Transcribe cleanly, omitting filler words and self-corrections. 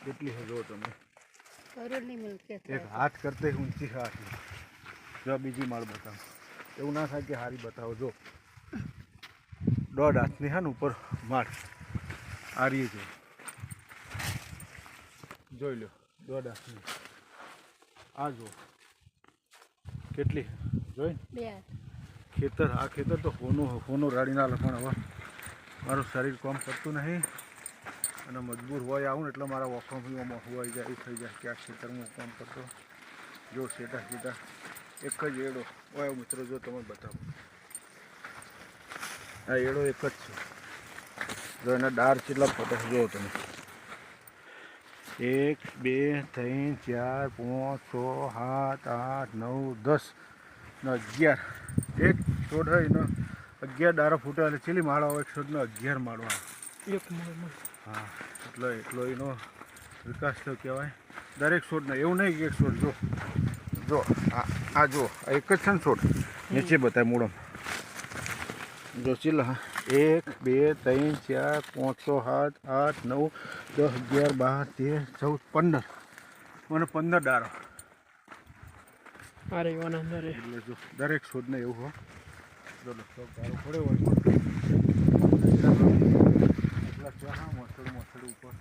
કેટલી છે જો તમે કરોડની મિલકત એક હાથ કરતે ઊંચી છે આટલી. જો બીજી માળ બતાવો, એવું ના થાય કે હારી બતાવો. જો 1.5 હાથની છે ને ઉપર માળ આરી છે, જોઈ લો 1.5 હાથની. આ જો કેટલી જોઈ બે ખેતર. આ ખેતર તો હોનું રાડી ના લખણ. હવે મારું શરીર કામ કરતું નહીં અને મજબૂર હોય આવું ને એટલે મારા વોકમાં હોવાઈ જાય એવું થઈ જાય કે આ ખેતરમાં કામ કરતો. જો સીધા સીધા એક જ એડો હોય મિત્રો. જો તમે બતાવો, આ એડો એક જ છે. જો એના ડાર કેટલા ફોટો જુઓ તમે. 1 2 3 4 5 6 7 8 9 10 ને 11. એક છોડ હોય એનો 11 ડારો ફૂટે એટલે ચેલી માળો આવે? એક છોડનો 11 માળો આવે. એક મળે. હા, એટલો એનો વિકાસ થયો કહેવાય દરેક છોડને. એવું નહીં કે એક છોડ જો આ જો આ એક જ છે ને છોડ. નીચે બતાય મૂળમ જો ચીલા 1 2 3 4 5 6 7 8 9 10 11 12 13 14 15 મને 15 ડારો. અરે ઈવન અંદર એટલે જો દરેક છોડને એવું હોય. જો ડારો પડ્યો હોય એટલા હા મસળ ઉપર